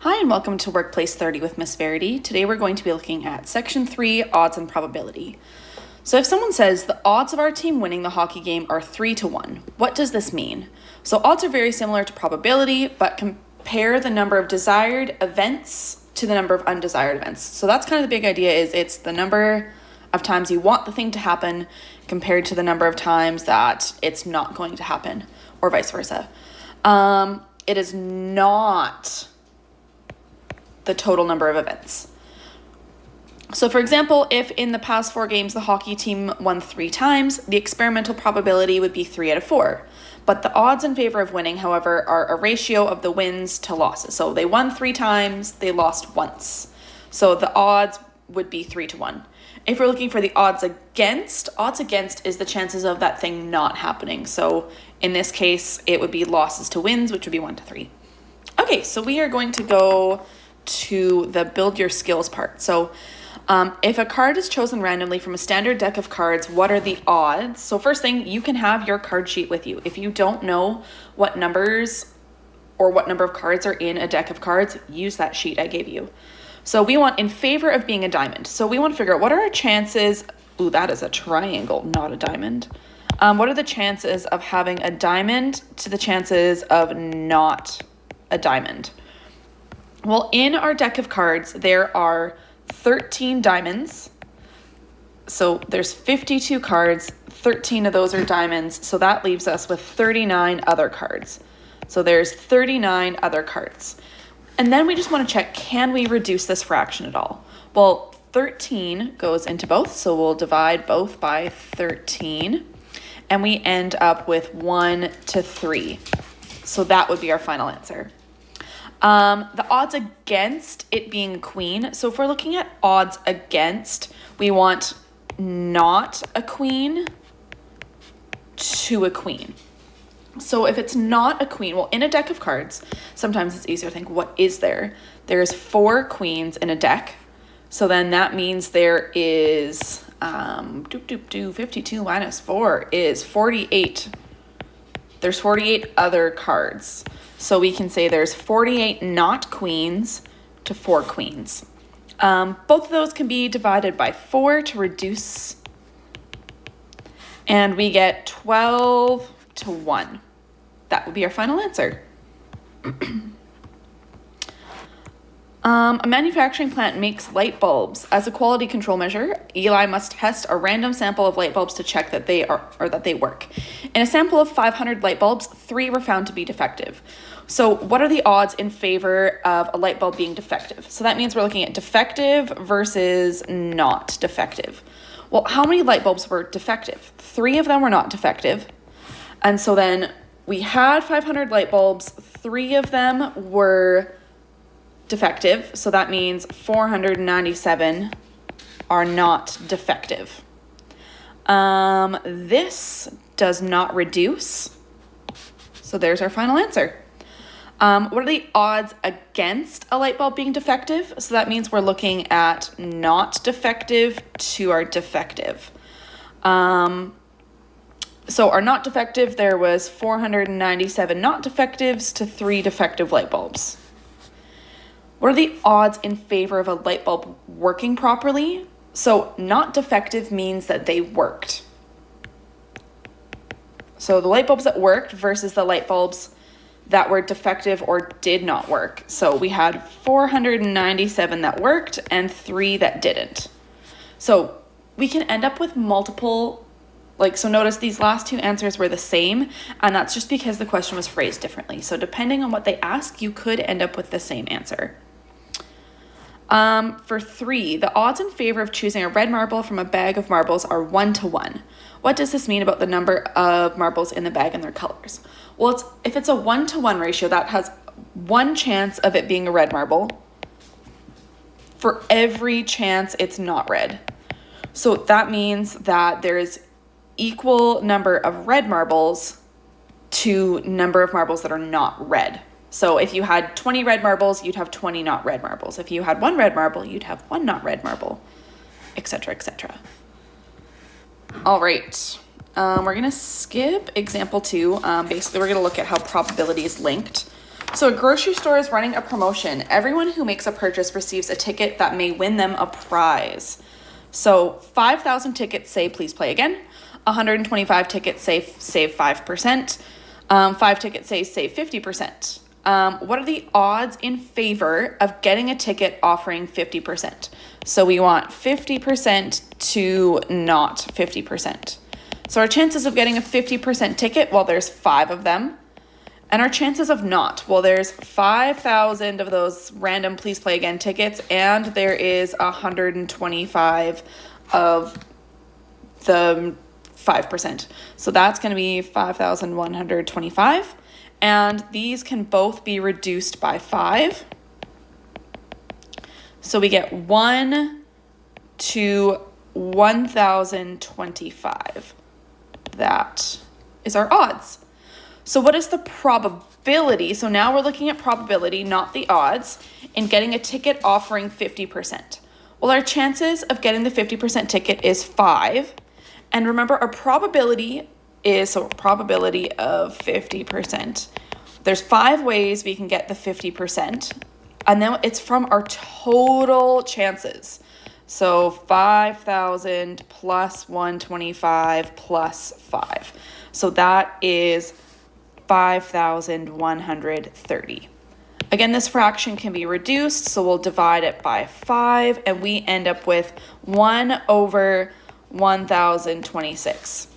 Hi and welcome to Workplace 30 with Miss Verity. Today we're going to be looking at Section 3, Odds and Probability. So if someone says the odds of our team winning the hockey game are 3 to 1, what does this mean? So odds are very similar to probability, but compare the number of desired events to the number of undesired events. So that's kind of the big idea, is it's the number of times you want the thing to happen compared to the number of times that it's not going to happen, or vice versa. It is not the total number of events. So for example, if in the past 4 games the hockey team won 3 times, the experimental probability would be 3 out of 4. But the odds in favor of winning, however, are a ratio of the wins to losses. So they won 3 times, they lost once. So the odds would be 3 to 1. If we're looking for the odds against is the chances of that thing not happening. So in this case, it would be losses to wins, which would be 1 to 3. Okay, so we are going to go to the build your skills part. So if a card is chosen randomly from a standard deck of cards, what are the odds? So first thing, you can have your card sheet with you. If you don't know what numbers or what number of cards are in a deck of cards, use that sheet I gave you. So we want in favor of being a diamond. So we want to figure out what are our chances. Ooh, that is a triangle, not a diamond. What are the chances of having a diamond to the chances of not a diamond? Well, in our deck of cards, there are 13 diamonds. So there's 52 cards, 13 of those are diamonds. So that leaves us with 39 other cards. So there's 39 other cards. And then we just want to check, can we reduce this fraction at all? Well, 13 goes into both. So we'll divide both by 13. And we end up with 1 to 3. So that would be our final answer. The odds against it being queen. So if we're looking at odds against, we want not a queen to a queen. So if it's not a queen, well, in a deck of cards, sometimes it's easier to think, what is there? There's 4 queens in a deck. So then that means there is 52 minus 4 is 48. There's 48 other cards. So we can say there's 48 not queens to 4 queens. Both of those can be divided by 4 to reduce. And we get 12 to 1. That would be our final answer. A manufacturing plant makes light bulbs. As a quality control measure, Eli must test a random sample of light bulbs to check that they work. In a sample of 500 light bulbs, 3 were found to be defective. So what are the odds in favor of a light bulb being defective? So that means we're looking at defective versus not defective. Well, how many light bulbs were defective? 3 of them were not defective. And so then we had 500 light bulbs, 3 of them were defective. So that means 497 are not defective. This does not reduce. So there's our final answer. What are the odds against a light bulb being defective? So that means we're looking at not defective to our defective. So our not defective, there was 497 not defectives to 3 defective light bulbs. What are the odds in favor of a light bulb working properly? So not defective means that they worked. So the light bulbs that worked versus the light bulbs that were defective or did not work. So we had 497 that worked and 3 that didn't. So we can end up with multiple, so notice these last 2 answers were the same, and that's just because the question was phrased differently. So depending on what they ask, you could end up with the same answer. For 3, the odds in favor of choosing a red marble from a bag of marbles are 1 to 1. What does this mean about the number of marbles in the bag and their colors? Well, if it's a 1 to 1 ratio, that has 1 chance of it being a red marble for every chance it's not red. So that means that there is equal number of red marbles to number of marbles that are not red. So if you had 20 red marbles, you'd have 20 not red marbles. If you had 1 red marble, you'd have 1 not red marble, etc., etc. All right. We're going to skip example 2. Basically, we're going to look at how probability is linked. So a grocery store is running a promotion. Everyone who makes a purchase receives a ticket that may win them a prize. So 5,000 tickets say please play again. 125 tickets say save 5%. 5 tickets say save 50%. What are the odds in favor of getting a ticket offering 50%? So we want 50% to not 50%. So our chances of getting a 50% ticket, well, there's 5 of them. And our chances of not, well, there's 5,000 of those random please play again tickets, and there is 125 of the 5%. So that's going to be 5,125. And these can both be reduced by 5. So we get 1 to 1,025. That is our odds. So what is the probability? So now we're looking at probability, not the odds, in getting a ticket offering 50%. Well, our chances of getting the 50% ticket is 5. And remember, our probability is, so probability of 50%. There's 5 ways we can get the 50%. And then it's from our total chances. So 5,000 plus 125 plus 5. So that is 5,130. Again, this fraction can be reduced, so we'll divide it by 5, and we end up with 1 over 1,026.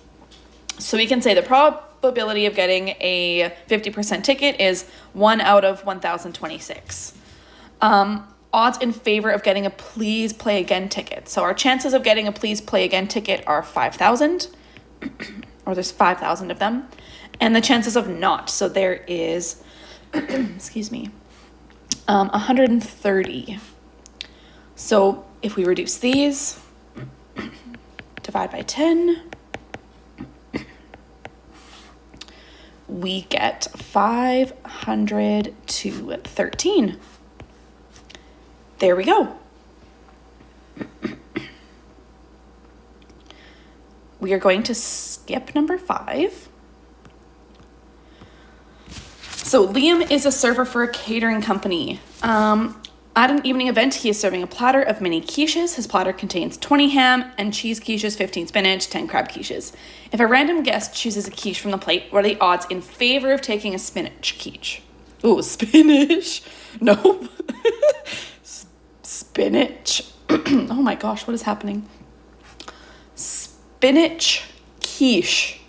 So we can say the probability of getting a 50% ticket is 1 out of 1,026. Odds in favor of getting a please play again ticket. So our chances of getting a please play again ticket are 5,000, or there's 5,000 of them. And the chances of not, so there is, excuse me, 130. So if we reduce these, divide by 10, we get 500 to 13. There we go. We are going to skip number 5. So Liam is a server for a catering company. At an evening event, he is serving a platter of mini quiches. His platter contains 20 ham and cheese quiches, 15 spinach, 10 crab quiches. If a random guest chooses a quiche from the plate, what are the odds in favor of taking a spinach quiche? Ooh, spinach. Nope. Spinach. Oh my gosh, what is happening? Spinach quiche.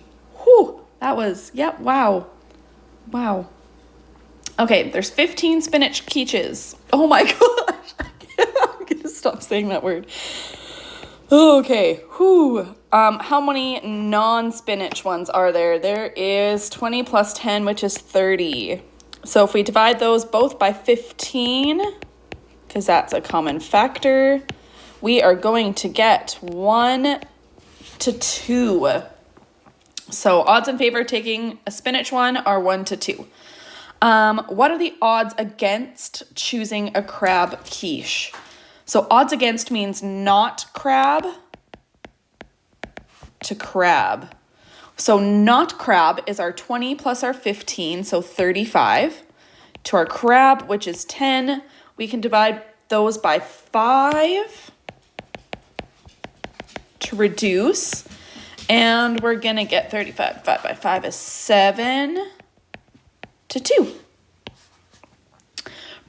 Whew, that was, yep, wow. Wow. Okay, there's 15 spinach quiches. Oh my gosh. I'm going to stop saying that word. Okay, whew. How many non-spinach ones are there? There is 20 plus 10, which is 30. So if we divide those both by 15, because that's a common factor, we are going to get 1 to 2. So odds in favor of taking a spinach one are 1 to 2. What are the odds against choosing a crab quiche? So odds against means not crab to crab. So not crab is our 20 plus our 15, so 35. To our crab, which is 10, we can divide those by 5 to reduce. And we're going to get 35 divided by 5 is 7 to 2.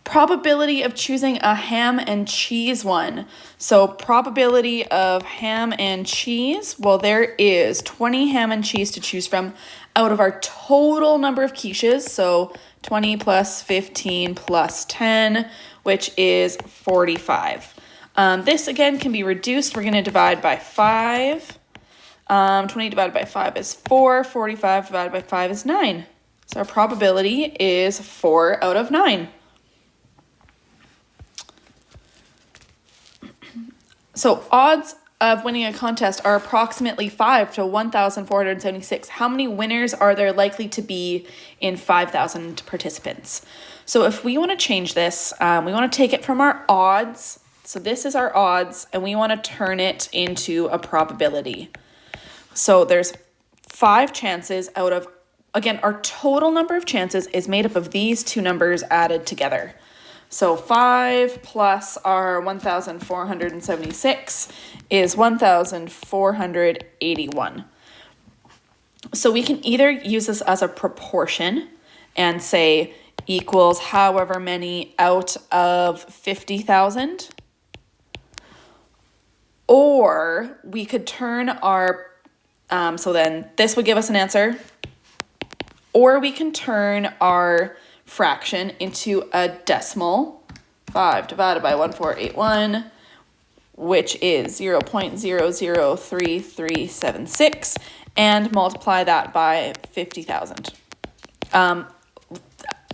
Probability of choosing a ham and cheese one. So probability of ham and cheese, well, there is 20 ham and cheese to choose from out of our total number of quiches. So 20 plus 15 plus 10, which is 45. This again can be reduced. We're going to divide by 5. 20 divided by 5 is 4. 45 divided by 5 is 9. So our probability is 4 out of 9. So odds of winning a contest are approximately 5 to 1,476. How many winners are there likely to be in 5,000 participants? So if we want to change this, we want to take it from our odds. So this is our odds, and we want to turn it into a probability. So there's 5 chances out of Again, our total number of chances is made up of these two numbers added together. So 5 plus our 1,476 is 1,481. So we can either use this as a proportion and say equals however many out of 50,000. Or we could turn our, so then this would give us an answer. Or we can turn our fraction into a decimal, 5 divided by 1481, which is 0.003376, and multiply that by 50,000.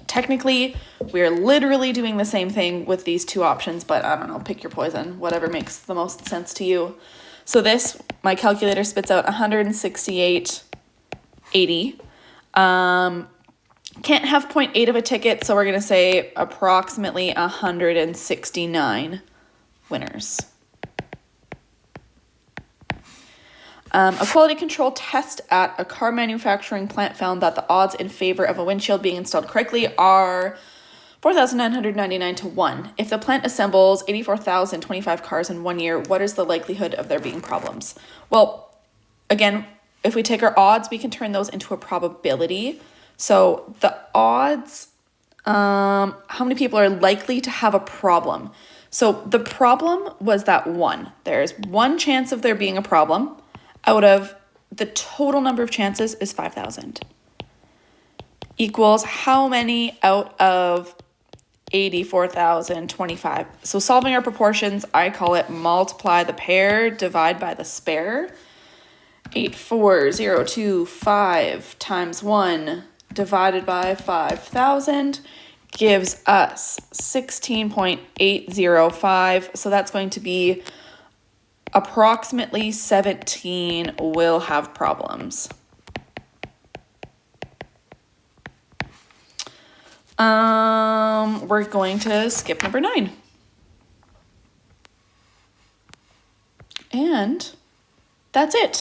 Technically, we're literally doing the same thing with these two options, but I don't know, pick your poison, whatever makes the most sense to you. So this, my calculator spits out 168.80. Can't have 0.8 of a ticket, so we're going to say approximately 169 winners. A quality control test at a car manufacturing plant found that the odds in favor of a windshield being installed correctly are 4,999 to 1. If the plant assembles 84,025 cars in 1 year, what is the likelihood of there being problems? Well, again, if we take our odds, we can turn those into a probability. So the odds, how many people are likely to have a problem? So the problem was that 1. There's 1 chance of there being a problem out of the total number of chances is 5,000. Equals how many out of 84,025. So solving our proportions, I call it multiply the pair, divide by the spare. 84025 times 1 divided by 5,000 gives us 16.805. So that's going to be approximately 17 will have problems. We're going to skip number 9. And that's it.